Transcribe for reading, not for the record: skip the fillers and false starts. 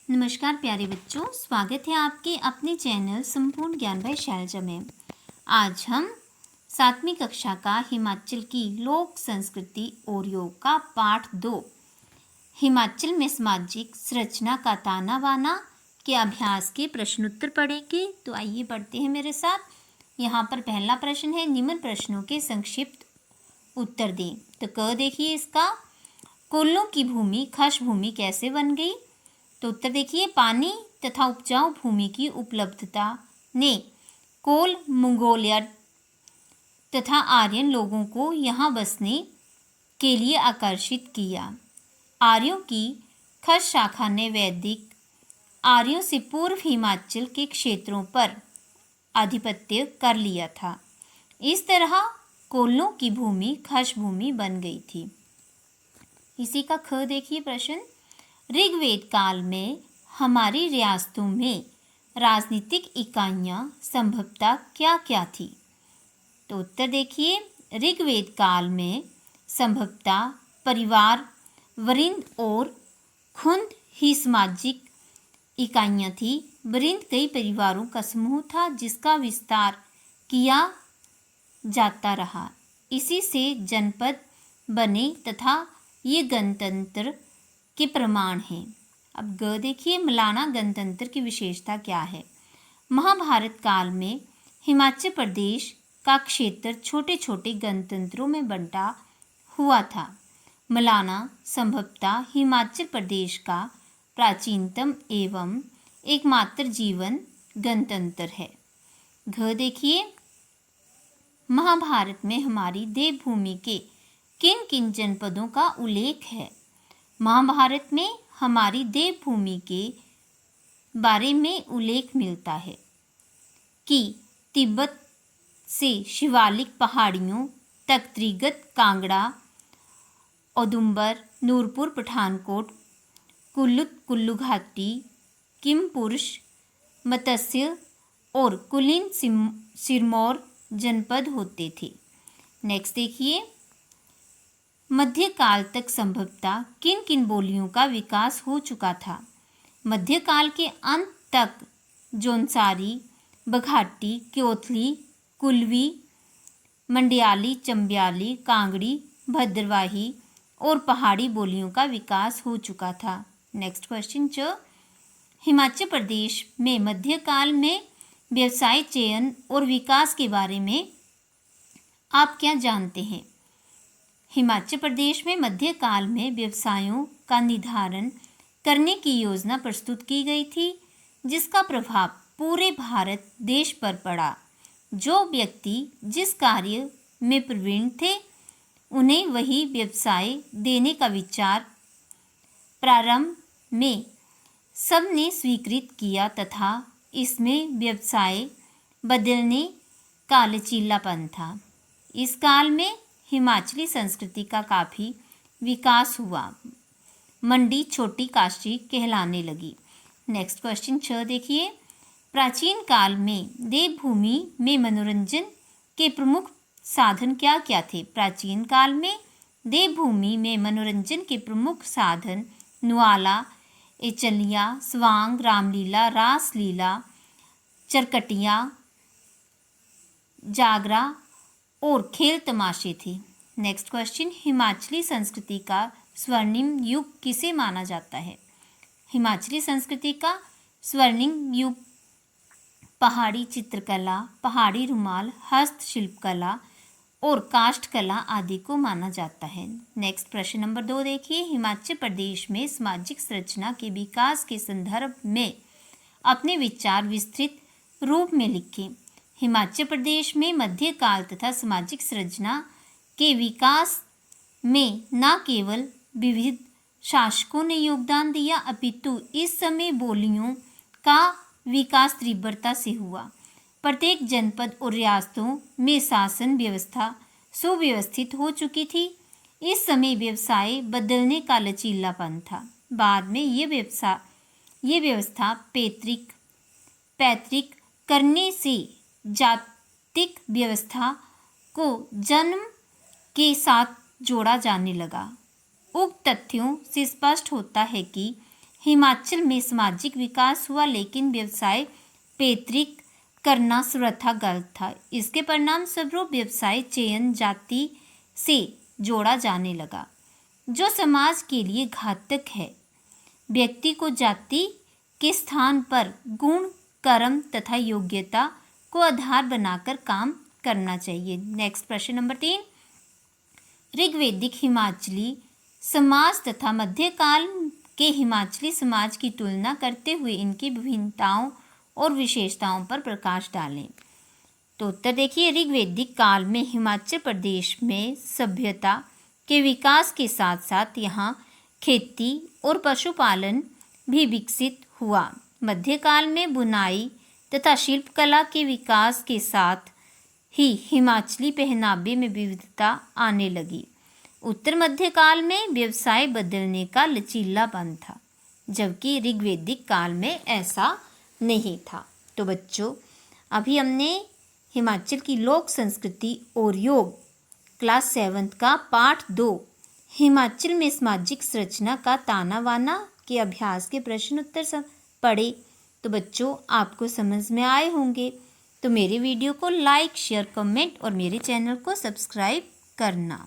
नमस्कार प्यारे बच्चों, स्वागत है आपके अपने चैनल संपूर्ण ज्ञान बाय शैलजा में। आज हम 7वीं कक्षा का हिमाचल की लोक संस्कृति और योग का पाठ 2 हिमाचल में सामाजिक संरचना का ताना बाना के अभ्यास के प्रश्नोत्तर पढ़ेंगे। तो आइए पढ़ते हैं मेरे साथ। यहाँ पर पहला प्रश्न है, निम्न प्रश्नों के संक्षिप्त उत्तर दें। तो क देखिए इसका, कोल्लों की भूमि खस भूमि कैसे बन गई? तो उत्तर देखिए, पानी तथा उपजाऊ भूमि की उपलब्धता ने कोल, मंगोलियन तथा आर्यन लोगों को यहाँ बसने के लिए आकर्षित किया। आर्यों की खस शाखा ने वैदिक आर्यों से पूर्व हिमाचल के क्षेत्रों पर आधिपत्य कर लिया था। इस तरह कोल्लों की भूमि खस भूमि बन गई थी। इसी का ख देखिए प्रश्न, ऋग्वेद काल में हमारी रियासतों में राजनीतिक इकाइयाँ संभवतः क्या क्या थी? तो उत्तर देखिए, ऋग्वेद काल में संभवतः परिवार, वृंद और खुंद ही सामाजिक इकाइयाँ थी। वृंद कई परिवारों का समूह था जिसका विस्तार किया जाता रहा। इसी से जनपद बने तथा ये गणतंत्र के प्रमाण हैं। अब ग देखिए, मलाना गणतंत्र की विशेषता क्या है? महाभारत काल में हिमाचल प्रदेश का क्षेत्र छोटे छोटे गणतंत्रों में बंटा हुआ था। मलाना संभवतः हिमाचल प्रदेश का प्राचीनतम एवं एकमात्र जीवन गणतंत्र है। घ देखिए, महाभारत में हमारी देवभूमि के किन किन जनपदों का उल्लेख है? महाभारत में हमारी देवभूमि के बारे में उल्लेख मिलता है कि तिब्बत से शिवालिक पहाड़ियों तक त्रिगत, कांगड़ा, औदुंबर, नूरपुर, पठानकोट, कुल्लू घाटी, किमपुरुष, मत्स्य और कुलीन सिरमौर जनपद होते थे। नेक्स्ट देखिए, मध्यकाल तक संभवतः किन किन बोलियों का विकास हो चुका था? मध्यकाल के अंत तक जौनसारी, बघाटी, क्योथली, कुल्वी, मंडियाली, चंबियाली, कांगड़ी, भद्रवाही और पहाड़ी बोलियों का विकास हो चुका था। नेक्स्ट क्वेश्चन च, हिमाचल प्रदेश में मध्यकाल में व्यवसाय चयन और विकास के बारे में आप क्या जानते हैं? हिमाचल प्रदेश में मध्यकाल में व्यवसायों का निर्धारण करने की योजना प्रस्तुत की गई थी, जिसका प्रभाव पूरे भारत देश पर पड़ा। जो व्यक्ति जिस कार्य में प्रवीण थे, उन्हें वही व्यवसाय देने का विचार प्रारंभ में सबने स्वीकृत किया तथा इसमें व्यवसाय बदलने का लचीलापन था। इस काल में हिमाचली संस्कृति का काफ़ी विकास हुआ। मंडी छोटी काशी कहलाने लगी। नेक्स्ट क्वेश्चन 6 देखिए, प्राचीन काल में देवभूमि में मनोरंजन के प्रमुख साधन क्या क्या थे? प्राचीन काल में देवभूमि में मनोरंजन के प्रमुख साधन नुआला, एचलिया, स्वांग, रामलीला, रासलीला, चरकटिया, जागरा और खेल तमाशे थे। नेक्स्ट क्वेश्चन, हिमाचली संस्कृति का स्वर्णिम युग किसे माना जाता है? हिमाचली संस्कृति का स्वर्णिम युग पहाड़ी चित्रकला, पहाड़ी रुमाल, हस्तशिल्प कला और काष्ठ कला आदि को माना जाता है। नेक्स्ट प्रश्न नंबर 2 देखिए, हिमाचल प्रदेश में सामाजिक संरचना के विकास के संदर्भ में अपने विचार विस्तृत रूप में लिखें। हिमाचल प्रदेश में मध्यकाल तथा सामाजिक संरचना के विकास में न केवल विविध शासकों ने योगदान दिया, अपितु इस समय बोलियों का विकास तीव्रता से हुआ। प्रत्येक जनपद और रियासतों में शासन व्यवस्था सुव्यवस्थित हो चुकी थी। इस समय व्यवसाय बदलने का लचीलापन था। बाद में ये व्यवस्था पैतृक करने से जातिक व्यवस्था को जन्म के साथ जोड़ा जाने लगा। उक्त तथ्यों से स्पष्ट होता है कि हिमाचल में सामाजिक विकास हुआ, लेकिन व्यवसाय पैतृक करना सर्वथा गलत था। इसके परिणाम स्वरूप व्यवसाय चयन जाति से जोड़ा जाने लगा, जो समाज के लिए घातक है। व्यक्ति को जाति के स्थान पर गुण, कर्म तथा योग्यता को आधार बनाकर काम करना चाहिए। नेक्स्ट प्रश्न नंबर 3, ऋग्वैदिक हिमाचली समाज तथा मध्यकाल के हिमाचली समाज की तुलना करते हुए इनकी विभिन्नताओं और विशेषताओं पर प्रकाश डालें। तो उत्तर देखिए, ऋग्वैदिक काल में हिमाचल प्रदेश में सभ्यता के विकास के साथ साथ यहाँ खेती और पशुपालन भी विकसित हुआ। मध्यकाल में बुनाई तथा शिल्पकला के विकास के साथ ही हिमाचली पहनावे में विविधता आने लगी। उत्तर मध्यकाल में व्यवसाय बदलने का लचीलापन था, जबकि ऋग्वैदिक काल में ऐसा नहीं था। तो बच्चों, अभी हमने हिमाचल की लोक संस्कृति और योग क्लास 7 का पाठ 2 हिमाचल में सामाजिक संरचना का ताना बाना के अभ्यास के प्रश्न उत्तर पढ़े। तो बच्चों, आपको समझ में आए होंगे। तो मेरे वीडियो को लाइक, शेयर, कमेंट और मेरे चैनल को सब्सक्राइब करना।